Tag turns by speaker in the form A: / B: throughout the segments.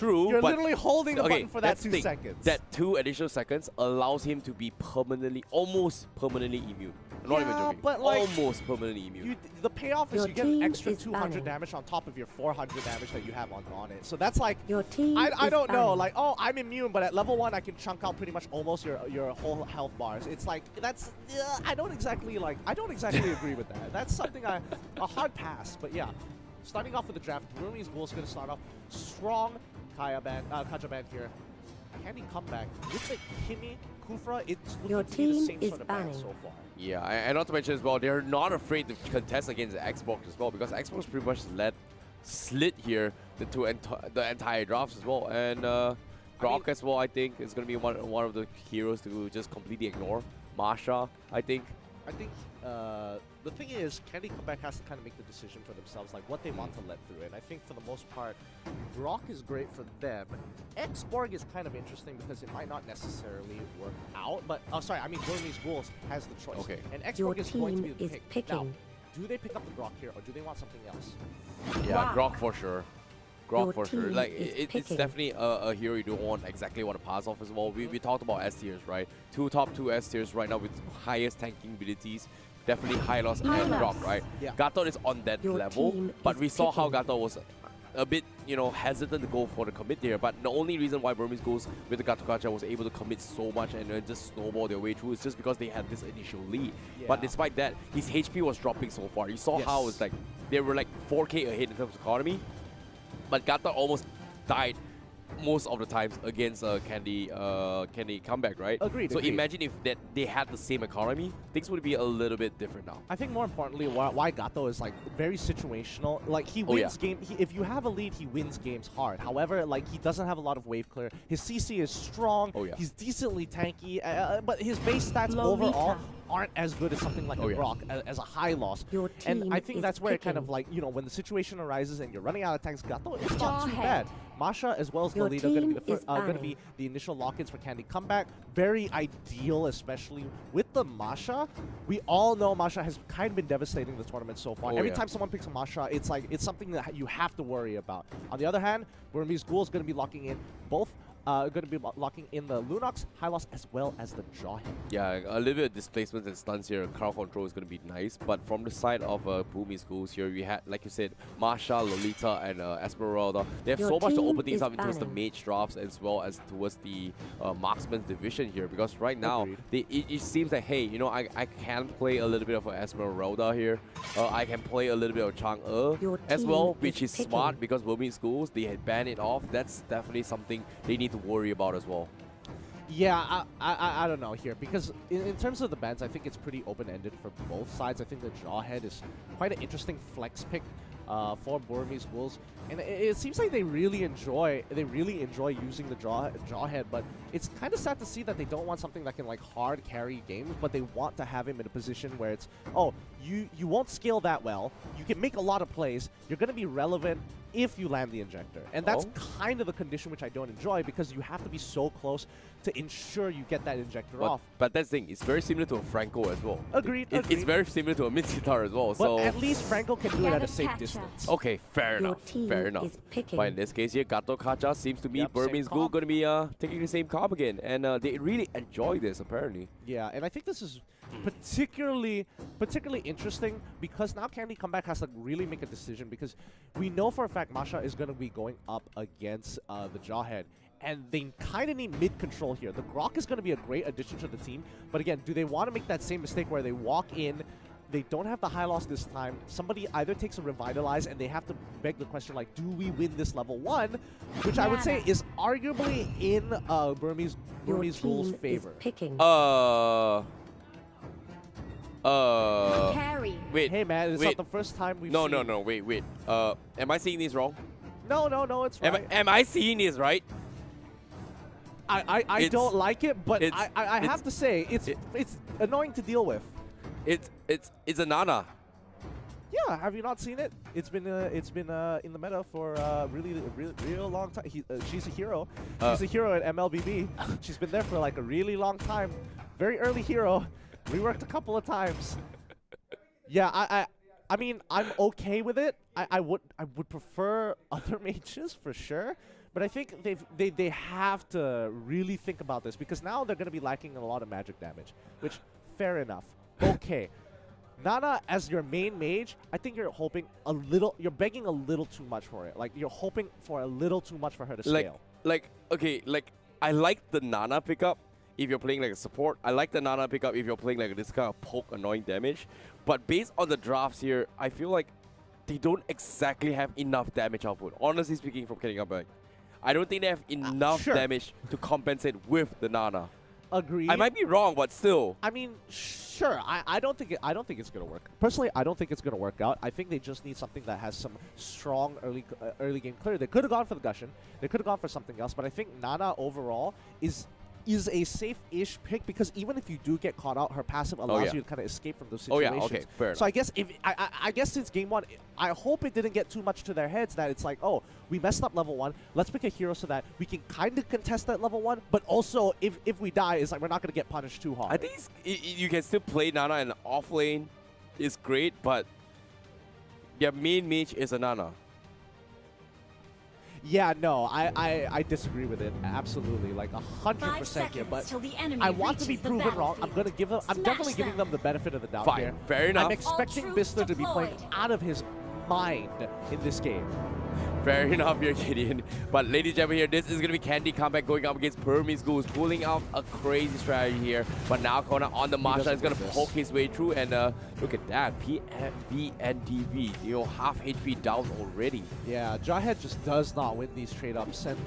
A: True,
B: You're
A: but
B: literally holding the
A: okay,
B: button for that
A: that's the
B: 2
A: thing.
B: seconds.
A: That 2 additional seconds allows him to be almost permanently immune. I'm not even joking.
B: But like,
A: almost permanently immune.
B: the payoff is
C: Your
B: you get an
C: team
B: extra
C: is
B: 200
C: banning.
B: damage on top of your 400 damage that you have on it. So that's like,
C: Your team
B: I
C: is
B: don't know,
C: banning.
B: like, oh, I'm immune, but at level 1 I can chunk out pretty much almost your whole health bars. It's like, that's, I don't exactly agree with that. That's something a hard pass, but yeah. Starting off with the draft, Burmese Ghouls going to start off strong Kaja band here. Candy comeback with the Kimi, Kufra, it's
C: Your
B: looking to be the
C: team
B: same
C: is
B: sort of band
C: banning.
B: so far.
A: Yeah, and not to mention as well, they're not afraid to contest against Xbox as well, because Xbox pretty much slid here the entire drafts as well. And Grok as well, I think, is going to be one of the heroes to just completely ignore. Marsha, I think.
B: I think the thing is, Candy Comeback has to kind of make the decision for themselves, like what they want to let through. And I think for the most part, Brock is great for them. X-Borg is kind of interesting because it might not necessarily work out. But, oh, sorry, I mean, Burmese Ghouls has the choice.
A: Okay.
B: And
C: Your
B: X-Borg is going to be
C: team
B: the
C: is
B: pick.
C: picking.
B: Now, do they pick up the Grok here, or do they want something else?
A: Yeah,
C: Wow.
A: Grok for sure. Grok
C: Your
A: for sure.
C: team
A: Like,
C: is
A: it's
C: picking.
A: definitely a hero you don't exactly want to pass off as well. We talked about S tiers, right? Top two S tiers right now with highest tanking abilities. Definitely high loss and Grok, right?
B: Yeah.
A: Gato is on that
C: Your
A: level,
C: team
A: but
C: is
A: we saw how
C: picking.
A: Gato was a bit, hesitant to go for the commit there. But the only reason why Burmese Ghouls with the Gato Kacha was able to commit so much and then just snowball their way through is just because they had this initial lead.
B: Yeah.
A: But despite that, his HP was dropping so far. You saw how it's like they were like 4K ahead in terms of economy, but Gato almost died most of the times against Candy comeback, right?
B: Agreed.
A: So imagine if they had the same economy, things would be a little bit different now.
B: I think more importantly, why Gato is like very situational. Like he wins if you have a lead, he wins games hard. However, like he doesn't have a lot of wave clear. His CC is strong.
A: Oh, yeah.
B: He's decently tanky, but his base stats
C: Lolita.
B: overall aren't as good as something like a Grok as a high loss.
C: Your
B: And
C: team
B: I think
C: is
B: that's where it kind of
C: picking.
B: like, when the situation arises and you're running out of tanks, Gato is not too
C: Jawhead.
B: bad. Masha as well as
C: Your
B: Lolita going to be
C: team is
B: going to
C: banning.
B: be the initial lock-ins for Candy Comeback. Very ideal, especially with the Masha. We all know Masha has kind of been devastating the tournament so far.
A: Oh,
B: Every
A: yeah.
B: time someone picks a Masha, it's like it's something that you have to worry about. On the other hand, Burmese Ghouls going to be locking in both. Going to be locking in the Lunox, Hylos, as well as the Jawhead.
A: Yeah, a little bit of displacement and stuns here. Crowd control is going to be nice. But from the side of Burmese Ghouls here, we had, like you said, Marsha, Lolita, and Esmeralda. They have
C: Your
A: so much to
C: team
A: open things
C: is
A: up towards the
C: banning.
A: mage drafts as well as towards the marksman division here. Because right now,
B: Agreed.
A: it seems that, hey, I can play a little bit of Esmeralda here. I can play a little bit of Chang'e
C: Your
A: as well,
C: team
A: which
C: is
A: is smart
C: picking.
A: because Burmese Ghouls, they had banned it off. That's definitely something they need to worry about as well.
B: Yeah, I don't know here, because in terms of the bans, I think it's pretty open-ended for both sides. I think the Jawhead is quite an interesting flex pick for Burmese Ghouls, and it seems like they really enjoy using the Jawhead, but it's kind of sad to see that they don't want something that can like hard carry games, but they want to have him in a position where it's, oh, you won't scale that well, you can make a lot of plays, you're going to be relevant if you land the injector. And that's kind of the condition which I don't enjoy, because you have to be so close to ensure you get that injector off.
A: But that's the thing, it's very similar to a Franco as well.
B: Agreed,
A: It's
B: agreed.
A: very similar to a mid-sitar as well.
B: But
A: So
B: at least Franco can do it at a
C: Gotta
B: safe
C: catch
B: distance.
A: okay, fair
C: Your
A: enough.
C: team
A: Fair enough.
C: is picking.
A: But in this case here, Gato Kacha seems to be
B: Yep, same
A: Burmese Ghoul
B: comp.
A: going to be taking the same comp again. And they really enjoy this, apparently.
B: Yeah, and I think this is particularly interesting because now Candy Comeback has to really make a decision, because we know for a fact Masha is going to be going up against the Jawhead, and they kind of need mid-control here. The Grok is going to be a great addition to the team, but again, do they want to make that same mistake where they walk in, they don't have the high loss this time, somebody either takes a Revitalize, and they have to beg the question, like, do we win this level 1? Which I would say is arguably in Burmese
C: Your
B: Ghouls'
C: team is
B: favor.
C: picking.
D: Carry.
A: Wait.
B: Hey man, it's
A: wait.
B: not the first time we've
A: No,
B: seen...
A: no, no, wait. Am I seeing this wrong?
B: No, it's right.
A: Am I seeing this right?
B: I
A: It's-
B: don't like it, but
A: it's-
B: I have to say, it's annoying to deal with.
A: It's a Nana.
B: Yeah, have you not seen it? It's been in the meta for real long time. She's a hero. She's a hero at MLBB. She's been there for like a really long time. Very early hero. Reworked a couple of times. Yeah, I mean, I'm okay with it. I would prefer other mages for sure, But I think they have to really think about this because now they're going to be lacking a lot of magic damage, which, fair enough. Okay. Nana, as your main mage, I think you're hoping a little, you're begging a little too much for it. Like, you're hoping for a little too much for her to scale.
A: Okay, I like the Nana pickup if you're playing like a support. I like the Nana pickup if you're playing like this kind of poke annoying damage. But based on the drafts here, I feel like they don't exactly have enough damage output. Honestly speaking, from Kenny Comeback, I don't think they have enough damage to compensate with the Nana.
B: Agreed.
A: I might be wrong, but still.
B: I mean, sure. I don't think it's gonna work. Personally, I don't think it's gonna work out. I think they just need something that has some strong early game clear. They could have gone for the Gushin. They could have gone for something else. But I think Nana overall is a safe-ish pick because even if you do get caught out, her passive allows you to kind of escape from those situations.
A: Oh yeah, okay, fair enough.
B: So I guess I guess since game 1, I hope it didn't get too much to their heads that it's like, oh, we messed up level 1. Let's pick a hero so that we can kind of contest that level 1, but also if we die, it's like we're not gonna get punished too hard.
A: I think you can still play Nana in the off lane. Is great, but their main mage is a Nana.
B: Yeah, no, I disagree with it. Absolutely, like 100% here. But I want to be proven wrong. I'm definitely giving them the benefit of the doubt here.
A: Fair enough.
B: I'm expecting Bister to be playing out of his mind in this game.
A: Fair enough here, Gideon. But ladies and gentlemen here, this is going to be Candy Comeback going up against Burmese Ghouls, pulling out a crazy strategy here. But now Kona on the Masha is going to poke his way through. And look at that, PMV and DV, you know, half HP down already.
B: Yeah, Jawhead just does not win these trade-ups. And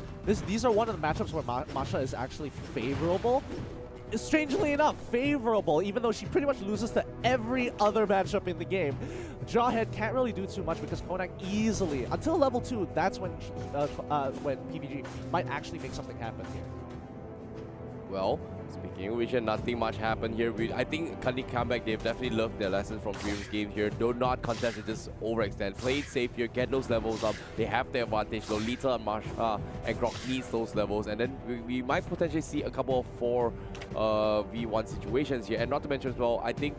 B: these are one of the matchups where Masha is actually favorable. Strangely enough, favorable, even though she pretty much loses to every other matchup in the game. Jawhead can't really do too much because Konak easily, until level 2, that's when PVG might actually make something happen here.
A: Well, speaking of which, nothing much happened here. I think Candy Comeback, they've definitely learned their lessons from previous games here. Do not contest it, just overextend. Play it safe here, get those levels up. They have the advantage. Lolita and Marsha and Grok needs those levels. And then we might potentially see a couple of 4v1 situations here. And not to mention as well, I think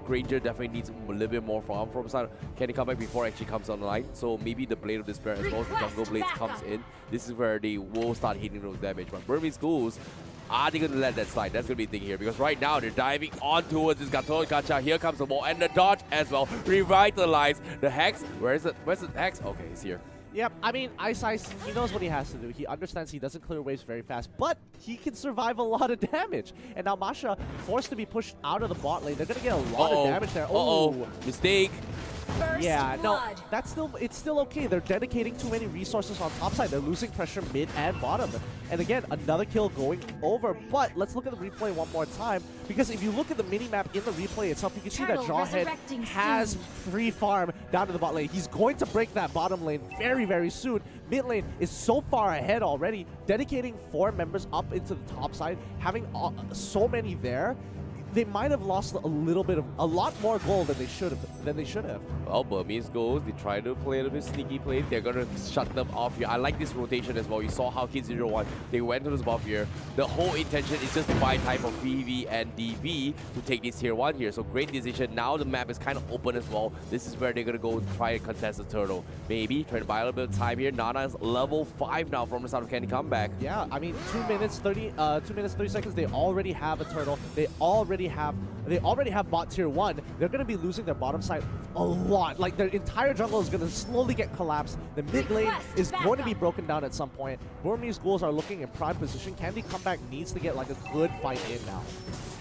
A: Granger definitely needs a little bit more farm from side Candy Comeback before it actually comes online. So maybe the Blade of Despair as well as the Jungle Blades comes in. This is where they will start hitting those damage. But Burmese Ghouls, are they going to let that slide? That's going to be the thing here. Because right now, they're diving on towards this Gato Gacha. Here comes the wall. And the dodge as well. Revitalize. The Hex. Where's the Hex? Okay, he's here.
B: Yep, I mean, Ice, he knows what he has to do. He understands he doesn't clear waves very fast, but he can survive a lot of damage. And now Masha, forced to be pushed out of the bot lane. They're going to get a lot of damage there.
A: Oh, mistake.
B: Yeah, no, it's still okay. They're dedicating too many resources on top side. They're losing pressure mid and bottom. And again, another kill going over. But let's look at the replay one more time. Because if you look at the mini-map in the replay itself, you can see that Jawhead has free farm down to the bot lane. He's going to break that bottom lane very, very soon. Mid lane is so far ahead already, dedicating 4 members up into the top side, having so many there. They might have lost a lot more gold than they should have.
A: Well, Burmese Ghouls, they try to play a little bit sneaky play. They're gonna shut them off here. I like this rotation as well. You saw how Kid01, they went to this buff here. The whole intention is just to buy time of PV and DV to take this tier 1 here. So great decision. Now the map is kind of open as well. This is where they're gonna go try and contest the turtle. Maybe try to buy a little bit of time here. Nana is level 5 now from the start of Candy Comeback.
B: Yeah, I mean 2 minutes 30 seconds. They already have a turtle. They already have bot tier 1. They're going to be losing their bottom side a lot. Like, their entire jungle is going to slowly get collapsed. The mid lane is going to be broken down at some point. Burmese Ghouls are looking in prime position. Candy Comeback needs to get like a good fight in now.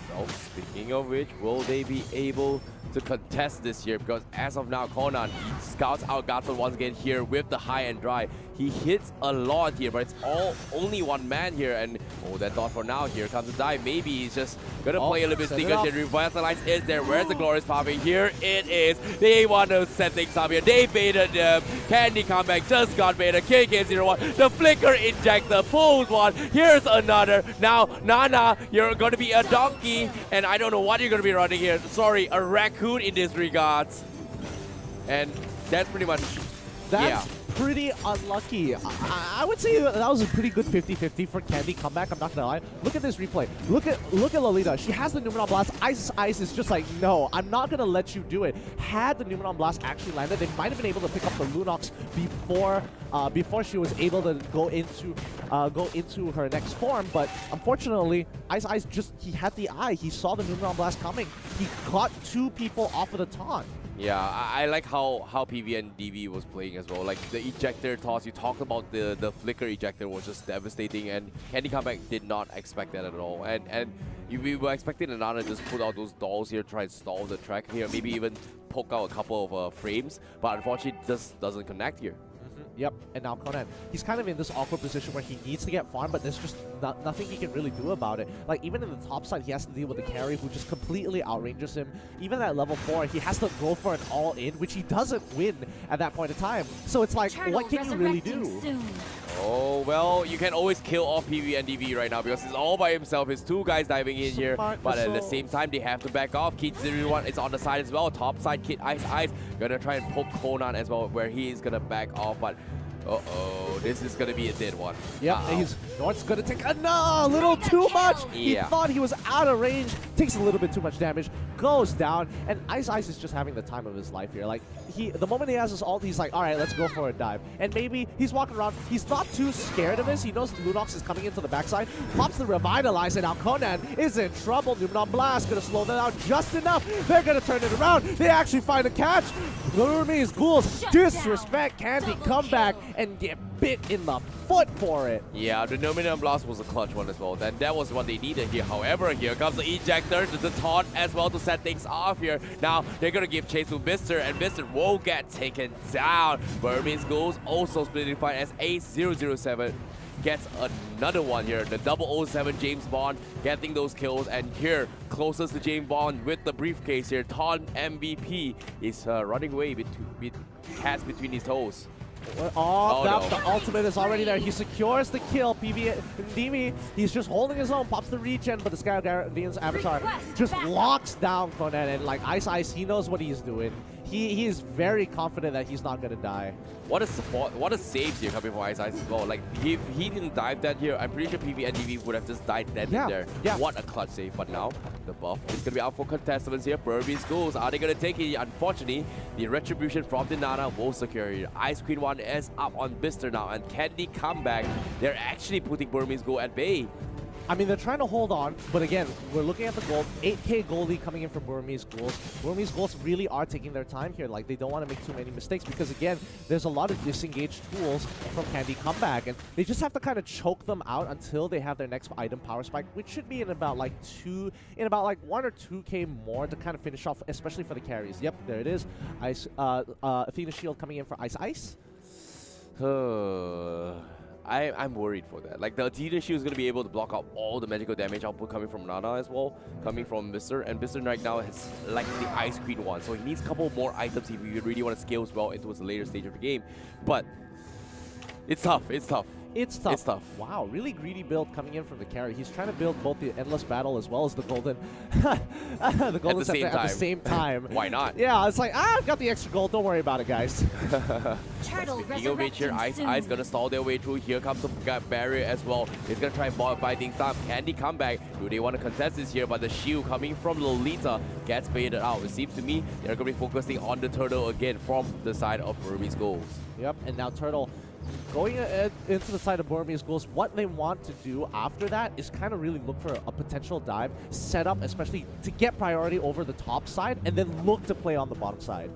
A: Well, speaking of which, will they be able to contest this here? Because as of now, Conan, he scouts out Gato once again here with the high and dry. He hits a lot here, but it's only one man here. And that thought for now. Here comes the dive. Maybe he's just gonna play a little bit sneaker. Revitalize is there. Where's the glorious popping? Here it is. They want to set things up here. They baited them. Candy Comeback just got baited. KK01. The flicker injector pulls one. Here's another. Now, Nana, you're gonna be a donkey, and I don't know what you're gonna be running here. Sorry, a raccoon in this regards. And that's pretty much.
B: That's pretty unlucky. I would say that was a pretty good 50-50 for Candy comeback. I'm not gonna lie. Look at this replay. Look at Lolita. She has the Numenon Blast. Ice is just like, no, I'm not gonna let you do it. Had the Numenon Blast actually landed, they might have been able to pick up the Lunox before she was able to go into her next form. But unfortunately, Ice just, he had the eye. He saw the Numenon Blast coming. He caught 2 people off of the taunt.
A: Yeah, I like how PV and DV was playing as well. Like the ejector toss, you talked about the flicker ejector was just devastating, and Candy Comeback did not expect that at all. And we were expecting Nana to just put out those dolls here, try and stall the track here, maybe even poke out a couple of frames, but unfortunately it just doesn't connect here.
B: Yep, and now Conan, he's kind of in this awkward position where he needs to get farm, but there's just nothing he can really do about it. Like, even in the top side, he has to deal with the carry who just completely outranges him. Even at level 4, he has to go for an all-in, which he doesn't win at that point in time. So it's like, what can you really do?
C: Soon.
A: Oh, well, you can always kill off PV and DV right now because he's all by himself. His 2 guys diving in here, but at the same time, they have to back off. Kid 01 is on the side as well. Top side, Kid Ice gonna try and poke Conan as well, where he is gonna back off, but uh-oh, this is gonna be a dead one.
B: Yep, North's gonna take a little too much.
A: Yeah.
B: He thought he was out of range, takes a little bit too much damage, goes down, and Ice is just having the time of his life here. Like, the moment he has his ult, he's like, all right, let's go for a dive. And maybe he's walking around, he's not too scared of this. He knows Lunox is coming into the backside, pops the Revitalize, and now Conan is in trouble. Numenon Blast gonna slow that out just enough. They're gonna turn it around. They actually find a catch. Burmese Ghouls disrespect Candy comeback and get bit in the foot for it.
A: Yeah, the Numenon Blast was a clutch one as well. Then that was what they needed here. However, here comes the ejector, the taunt as well to set things off here. Now they're gonna give chase to Mister, and Mister will get taken down. Burmese Ghouls also splitting fight as A007 gets another one here. The 007 James Bond getting those kills, and here closest to James Bond with the briefcase here. Taunt MVP is running away with cats between his toes.
B: Oh,
A: no.
B: The ultimate is already there. He secures the kill. PV Dimi, he's just holding his own, pops the regen, but the Sky Guardian's avatar just locks down Conan, and like Ice, he knows what he's doing. He is very confident that he's not gonna die.
A: What a support, what a save here coming from Ice as well. Like, if he didn't dive that here, I'm pretty sure PV and DV would have just died dead in there.
B: Yeah.
A: What a clutch save. But now, the buff is going to be out for contestants here. Burmese Ghouls, are they going to take it? Unfortunately, the retribution from the Nana will secure it. Ice Queen 1 is up on Bister now, and Candy comeback. They're actually putting Burmese Ghoul at bay.
B: I mean, they're trying to hold on, but again, we're looking at the gold. 8K goldie coming in from Burmese Ghouls. Burmese Ghouls really are taking their time here. Like, they don't want to make too many mistakes because, again, there's a lot of disengaged tools from Candy Comeback, and they just have to kind of choke them out until they have their next item power spike, which should be in about like 1 or 2K more to kind of finish off, especially for the carries. Yep, there it is. Athena Shield coming in for Ice.
A: I'm worried for that. Like, the Athena Shield is going to be able to block out all the magical damage output coming from Nana as well, coming from Mister. And Mister right now has like the Ice Queen one, so he needs a couple more items if you really want to scale as well into the later stage of the game. But it's tough. It's tough.
B: It's tough.
A: It's tough.
B: Wow, really greedy build coming in from the carry. He's trying to build both the Endless Battle as well as the Golden the Golden Scepter at the same time.
A: Why not?
B: Yeah, it's like, I've got the extra gold. Don't worry about it, guys.
A: Speaking of which here, Ice gonna stall their way through. Here comes the barrier as well. He's gonna try and buy things down. Candy comeback. Do they want to contest this here? But the shield coming from Lolita gets baited out. It seems to me they're gonna be focusing on the turtle again from the side of Burmese Ghouls.
B: Yep, and now Turtle going into the side of Burmese Ghouls. What they want to do after that is kind of really look for a potential dive, set up especially to get priority over the top side, and then look to play on the bottom side.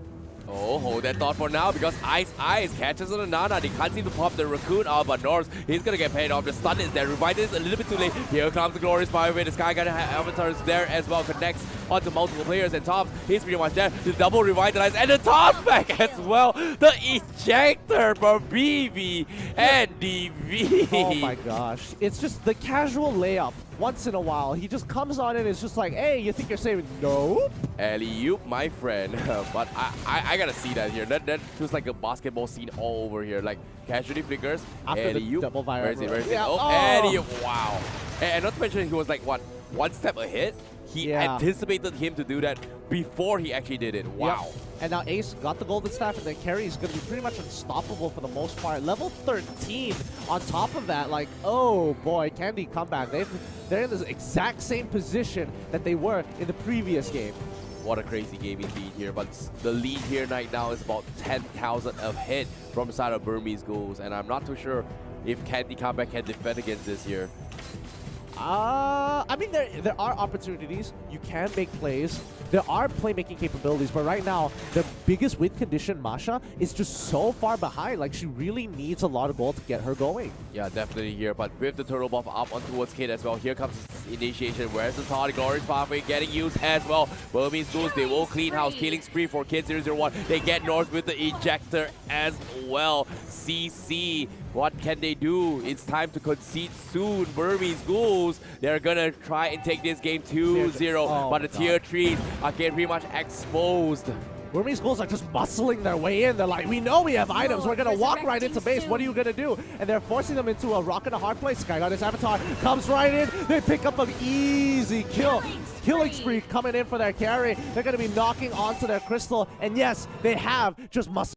A: Oh, hold that thought for now because Ice catches on the Nana. They can't seem to pop the Raccoon out, but Norse, he's gonna get paid off. The stun is there. Revive is a little bit too late. Here comes the Glorious Fireway. The Sky Guardian Avatar is there as well. Connects onto multiple players, and Tops, he's pretty much there. The double revitalize and the toss back as well. The ejector for BB and DV.
B: Oh my gosh. It's just the casual layup. Once in a while, he just comes on and it's just like, hey, you think you're saving? Nope.
A: Alley-oop, my friend. But I gotta see that here. That feels like a basketball scene all over here. Like, casually flickers.
B: After the double viral.
A: Where is it?
B: Yeah.
A: Oh, alley-oop. Wow. And not to mention, he was like, what, one step ahead. He anticipated him to do that before he actually did it. Wow.
B: Yep. And now Ace got the golden staff, and then Carry is going to be pretty much unstoppable for the most part. Level 13 on top of that, like, oh boy, Candy comeback. They're in the exact same position that they were in the previous game.
A: What a crazy game indeed here, but the lead here right now is about 10,000 ahead from the side of Burmese Ghouls, and I'm not too sure if Candy Comeback can defend against this here.
B: I mean, there are opportunities. You can make plays. There are playmaking capabilities, but right now, the biggest win condition, Masha, is just so far behind. Like, she really needs a lot of gold to get her going.
A: Yeah, definitely here, but with the turtle buff up on towards Kid as well, here comes initiation. Where's the Tonic Glorious Pathway getting used as well? Burmese Ghouls, they will clean house. Killing spree for Kid 001. They get north with the ejector as well. CC, what can they do? It's time to concede soon. Burmese Ghouls, they're gonna try and take this game 2-0, but the tier 3s are getting pretty much exposed.
B: Burmese Ghouls are just muscling their way in. They're like, we know we have items. We're going to walk right into base. What are you going to do? And they're forcing them into a rock and a hard place. Sky got his avatar. Comes right in. They pick up an easy kill. Killing spree coming in for their carry. They're going to be knocking onto their crystal. And yes, they have just muscle.